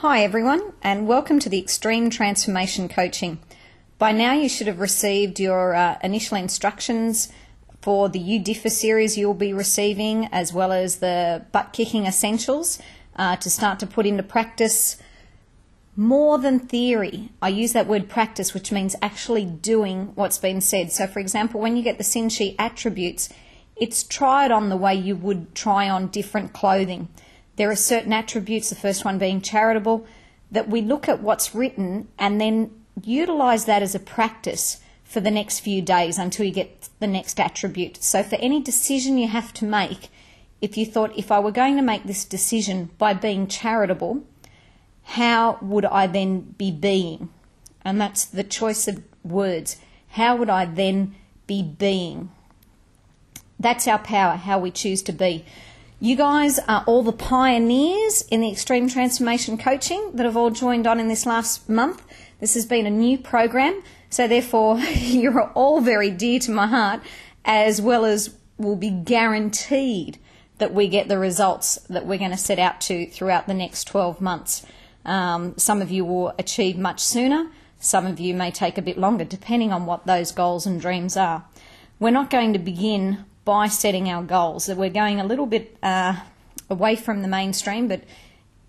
Hi everyone, and welcome to the Extreme Transformation Coaching. By now you should have received your initial instructions for the You Differ series you'll be receiving, as well as the butt kicking essentials to start to put into practice more than theory. I use that word practice, which means actually doing what's been said. So for example, when you get the sin sheet attributes, it's tried on the way you would try on different clothing. There are certain attributes, the first one being charitable, that we look at what's written and then utilize that as a practice for the next few days until you get the next attribute. So for any decision you have to make, if you thought, if I were going to make this decision by being charitable, how would I then be being? And that's the choice of words. How would I then be being? That's our power, how we choose to be. You guys are all the pioneers in the Extreme Transformation Coaching that have all joined on in this last month. This has been a new program, so therefore you're all very dear to my heart, as well as will be guaranteed that we get the results that we're going to set out to throughout the next 12 months. Some of you will achieve much sooner, some of you may take a bit longer, depending on what those goals and dreams are. We're not going to begin by setting our goals. We're going a little bit away from the mainstream, but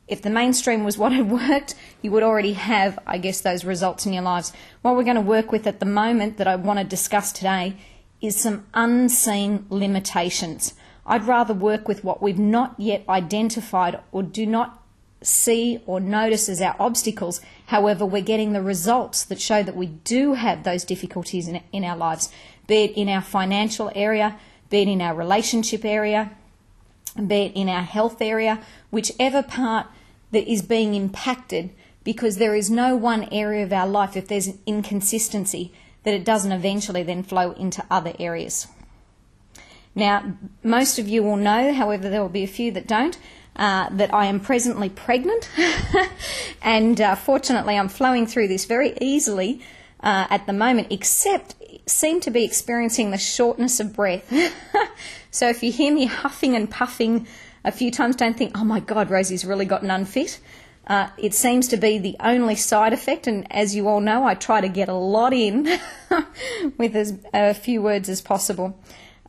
if the mainstream was what had worked, you would already have, I guess, those results in your lives. What we're going to work with at the moment that I want to discuss today is some unseen limitations. I'd rather work with what we've not yet identified or do not see or notice as our obstacles. However, we're getting the results that show that we do have those difficulties in our lives, be it in our financial area, be it in our relationship area, be it in our health area, whichever part that is being impacted, because there is no one area of our life, if there's an inconsistency, that it doesn't eventually then flow into other areas. Now, most of you will know, however there will be a few that don't, that I am presently pregnant and fortunately I'm flowing through this very easily at the moment, except seem to be experiencing the shortness of breath. So if you hear me huffing and puffing a few times, don't think, oh my God, Rosie's really gotten unfit. It seems to be the only side effect, and as you all know, I try to get a lot in with as few words as possible.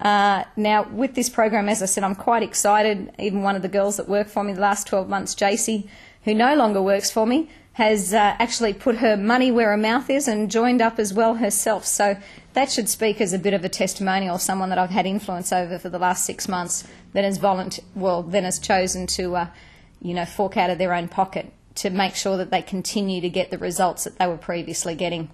Now, with this program, as I said, I'm quite excited. Even one of the girls that worked for me the last 12 months, JC, who no longer works for me, has actually put her money where her mouth is and joined up as well herself. So that should speak as a bit of a testimonial, someone that I've had influence over for the last 6 months that has has chosen to, fork out of their own pocket to make sure that they continue to get the results that they were previously getting.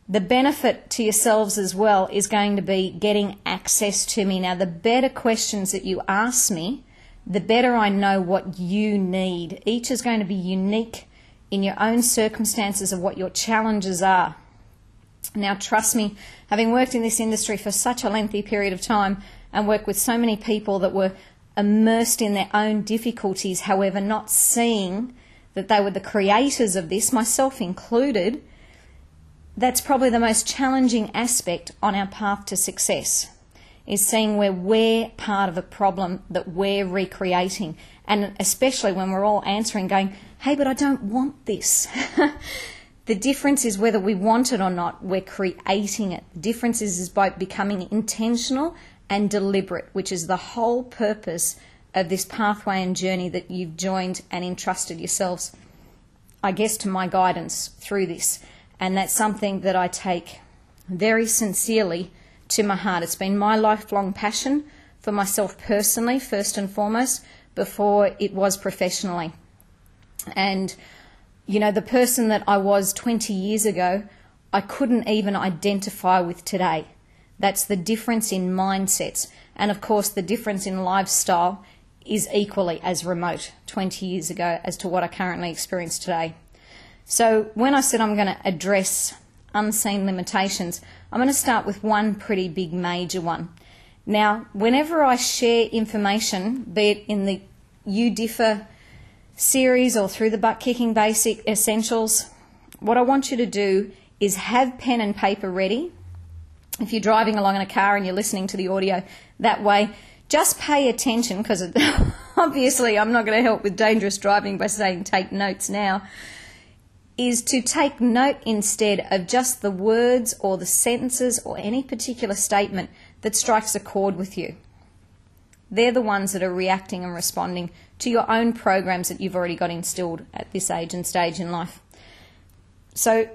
The benefit to yourselves as well is going to be getting access to me. Now, the better questions that you ask me, the better I know what you need. Each is going to be unique in your own circumstances of what your challenges are. Now, trust me, having worked in this industry for such a lengthy period of time and worked with so many people that were immersed in their own difficulties, however, not seeing that they were the creators of this, myself included, that's probably the most challenging aspect on our path to success, is seeing where we're part of a problem that we're recreating. And especially when we're all answering going, hey, but I don't want this. The difference is whether we want it or not, we're creating it. The difference is by becoming intentional and deliberate, which is the whole purpose of this pathway and journey that you've joined and entrusted yourselves, I guess, to my guidance through this. And that's something that I take very sincerely to my heart. It's been my lifelong passion for myself personally, first and foremost, before it was professionally. And, the person that I was 20 years ago, I couldn't even identify with today. That's the difference in mindsets. And of course, the difference in lifestyle is equally as remote 20 years ago as to what I currently experience today. So when I said I'm going to address unseen limitations, I'm going to start with one pretty big major one. Now, whenever I share information, be it in the You Differ series or through the butt kicking basic essentials, what I want you to do is have pen and paper ready. If you're driving along in a car and you're listening to the audio that way, just pay attention, because obviously I'm not going to help with dangerous driving by saying take notes now, is to take note instead of just the words or the sentences or any particular statement that strikes a chord with you. They're the ones that are reacting and responding to your own programs that you've already got instilled at this age and stage in life. So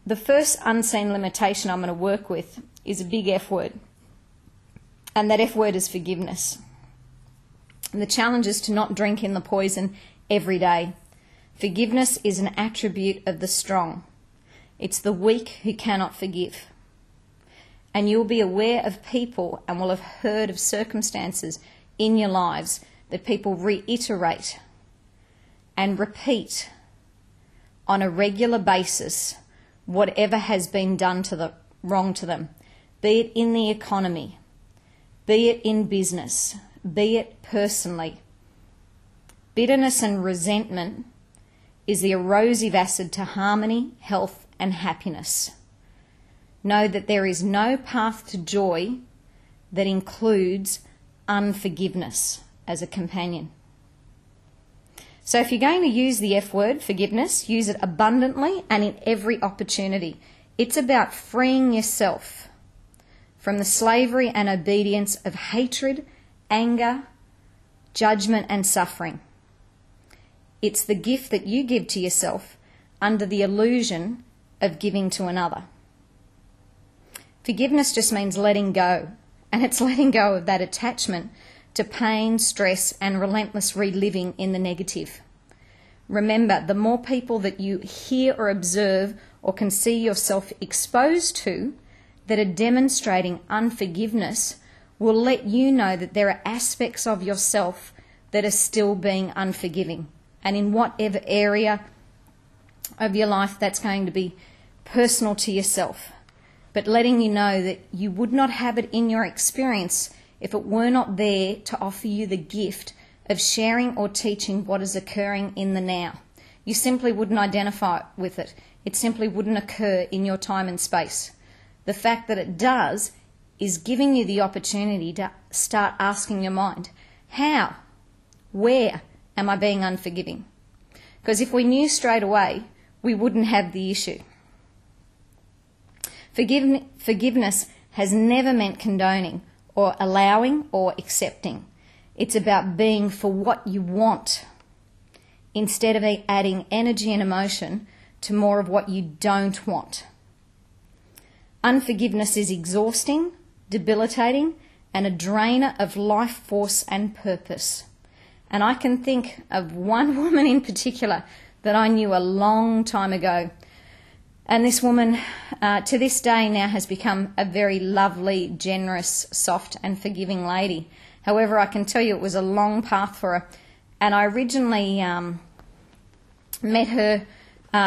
the first unseen limitation I'm going to work with is a big F word. And that F word is forgiveness. And the challenge is to not drink in the poison every day. Forgiveness is an attribute of the strong. It's the weak who cannot forgive. And you'll be aware of people and will have heard of circumstances in your lives that people reiterate and repeat on a regular basis whatever has been done wrong to them, be it in the economy, be it in business, be it personally. Bitterness and resentment is the erosive acid to harmony, health and happiness. Know that there is no path to joy that includes unforgiveness as a companion. So if you're going to use the F word, forgiveness, use it abundantly and in every opportunity. It's about freeing yourself from the slavery and obedience of hatred, anger, judgment and suffering. It's the gift that you give to yourself under the illusion of giving to another. Forgiveness just means letting go, and it's letting go of that attachment to pain, stress and relentless reliving in the negative. Remember, the more people that you hear or observe or can see yourself exposed to that are demonstrating unforgiveness will let you know that there are aspects of yourself that are still being unforgiving. And in whatever area of your life that's going to be personal to yourself. But letting you know that you would not have it in your experience if it were not there to offer you the gift of sharing or teaching what is occurring in the now. You simply wouldn't identify with it. It simply wouldn't occur in your time and space. The fact that it does is giving you the opportunity to start asking your mind, how, where am I being unforgiving? Because if we knew straight away, we wouldn't have the issue. Forgiveness has never meant condoning or allowing or accepting. It's about being for what you want instead of adding energy and emotion to more of what you don't want. Unforgiveness is exhausting, debilitating, and a drainer of life force and purpose. And I can think of one woman in particular that I knew a long time ago. And this woman, to this day now, has become a very lovely, generous, soft and forgiving lady. However, I can tell you it was a long path for her. And I originally met her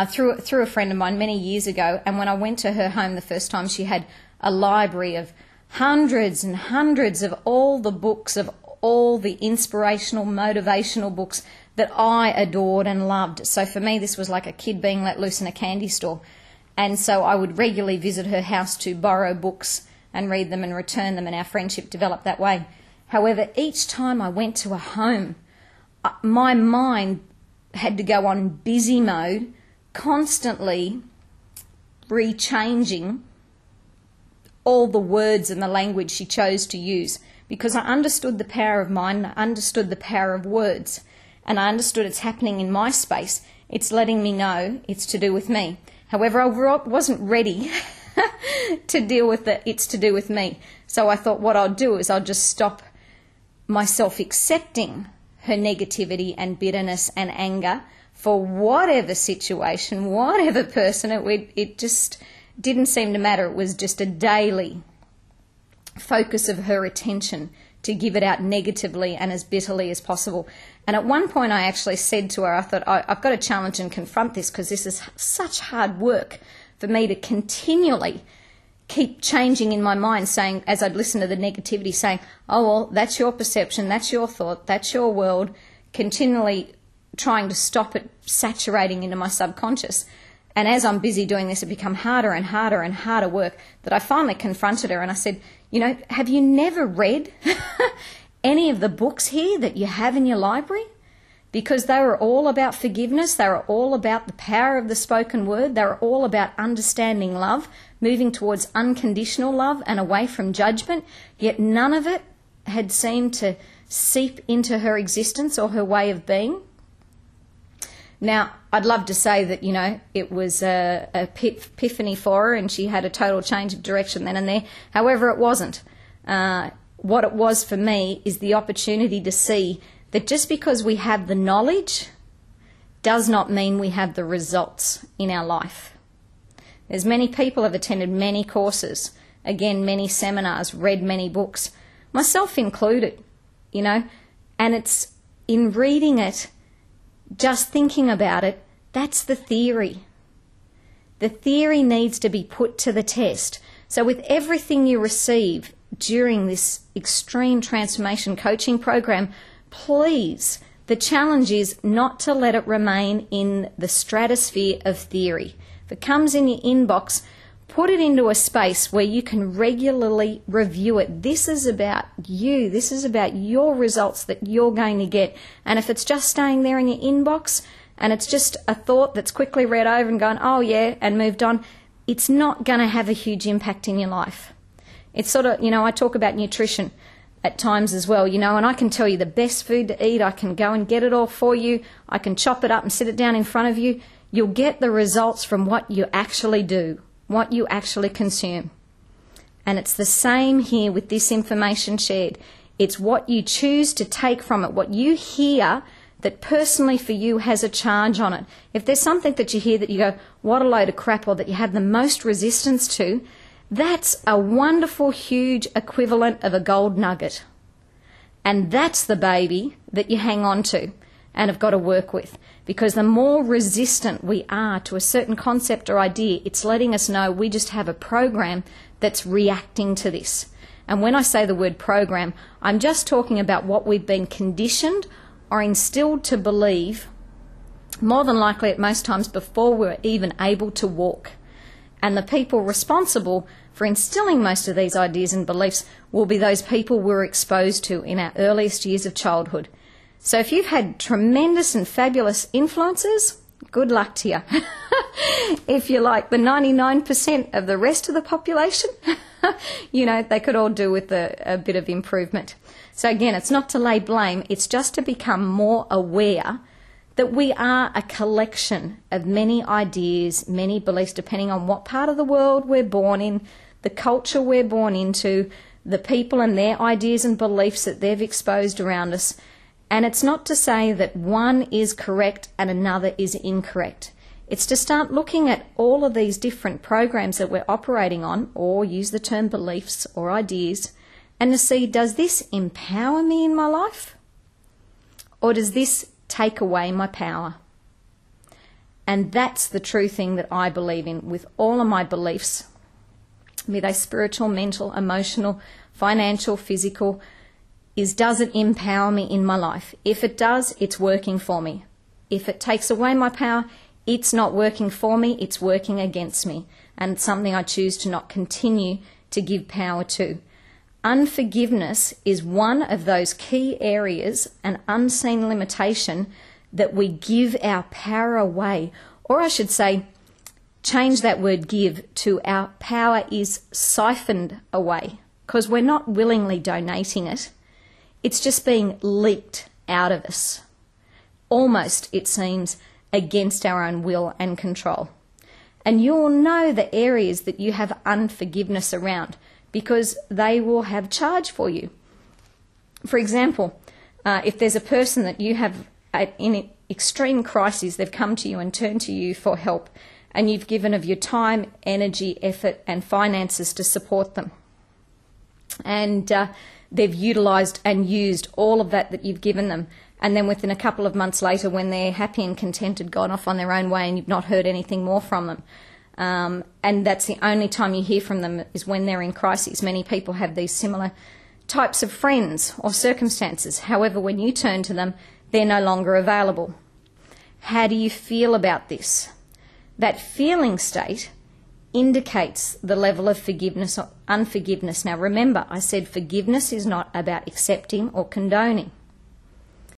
through a friend of mine many years ago. And when I went to her home the first time, she had a library of hundreds and hundreds of all the books, of all the inspirational, motivational books that I adored and loved. So for me, this was like a kid being let loose in a candy store. And so I would regularly visit her house to borrow books and read them and return them, and our friendship developed that way. However, each time I went to a home, my mind had to go on busy mode, constantly rechanging all the words and the language she chose to use, because I understood the power of mind, I understood the power of words, and I understood it's happening in my space. It's letting me know it's to do with me. However, I wasn't ready to deal with the it's to do with me. So I thought what I'll do is I'll just stop myself accepting her negativity and bitterness and anger for whatever situation, whatever person. It just didn't seem to matter. It was just a daily focus of her attention to give it out negatively and as bitterly as possible. And at one point I actually said to her, I thought, I've got to challenge and confront this, because this is such hard work for me to continually keep changing in my mind, saying, as I'd listen to the negativity, saying, oh, well, that's your perception, that's your thought, that's your world, continually trying to stop it saturating into my subconscious. And as I'm busy doing this, it became harder and harder and harder work that I finally confronted her and I said, you know, have you never read any of the books here that you have in your library, because they were all about forgiveness. They were all about the power of the spoken word. They were all about understanding love, moving towards unconditional love and away from judgment, yet none of it had seemed to seep into her existence or her way of being. Now, I'd love to say that, it was a epiphany for her and she had a total change of direction then and there. However, it wasn't. What it was for me is the opportunity to see that just because we have the knowledge does not mean we have the results in our life. There's many people have attended many courses, again, many seminars, read many books, myself included, and it's in reading it, just thinking about it, that's the theory. The theory needs to be put to the test. So with everything you receive during this Xtreme Transformation Coaching Program, please, the challenge is not to let it remain in the stratosphere of theory. If it comes in your inbox, put it into a space where you can regularly review it. This is about you. This is about your results that you're going to get. And if it's just staying there in your inbox and it's just a thought that's quickly read over and gone, oh yeah, and moved on, it's not going to have a huge impact in your life. It's sort of, I talk about nutrition at times as well, and I can tell you the best food to eat. I can go and get it all for you. I can chop it up and sit it down in front of you. You'll get the results from what you actually do, what you actually consume. And it's the same here with this information shared. It's what you choose to take from it, what you hear that personally for you has a charge on it. If there's something that you hear that you go, what a load of crap, or that you have the most resistance to, that's a wonderful, huge equivalent of a gold nugget. And that's the baby that you hang on to and have got to work with. Because the more resistant we are to a certain concept or idea, it's letting us know we just have a program that's reacting to this. And when I say the word program, I'm just talking about what we've been conditioned or instilled to believe, more than likely at most times before we're even able to walk. And the people responsible for instilling most of these ideas and beliefs will be those people we're exposed to in our earliest years of childhood. So if you've had tremendous and fabulous influences, good luck to you. If you're like the 99% of the rest of the population, they could all do with a bit of improvement. So again, it's not to lay blame, it's just to become more aware that we are a collection of many ideas, many beliefs, depending on what part of the world we're born in, the culture we're born into, the people and their ideas and beliefs that they've exposed around us. And it's not to say that one is correct and another is incorrect. It's to start looking at all of these different programs that we're operating on, or use the term beliefs or ideas, and to see, does this empower me in my life? Or does this take away my power? And that's the true thing that I believe in with all of my beliefs, be they spiritual, mental, emotional, financial, physical, is, does it empower me in my life? If it does, it's working for me. If it takes away my power, it's not working for me, it's working against me. And it's something I choose to not continue to give power to. Unforgiveness is one of those key areas, an unseen limitation, that we give our power away. Or I should say, change that word give to our power is siphoned away, because we're not willingly donating it. It's just being leaked out of us, almost, it seems, against our own will and control. And you'll know the areas that you have unforgiveness around, because they will have charge for you. For example, if there's a person that you have in extreme crises, they've come to you and turned to you for help, and you've given of your time, energy, effort and finances to support them. And they've utilised and used all of that you've given them. And then within a couple of months later, when they're happy and contented, gone off on their own way, and you've not heard anything more from them. And that's the only time you hear from them is when they're in crises. Many people have these similar types of friends or circumstances. However, when you turn to them, they're no longer available. How do you feel about this? That feeling state indicates the level of forgiveness or unforgiveness. Now remember, I said forgiveness is not about accepting or condoning.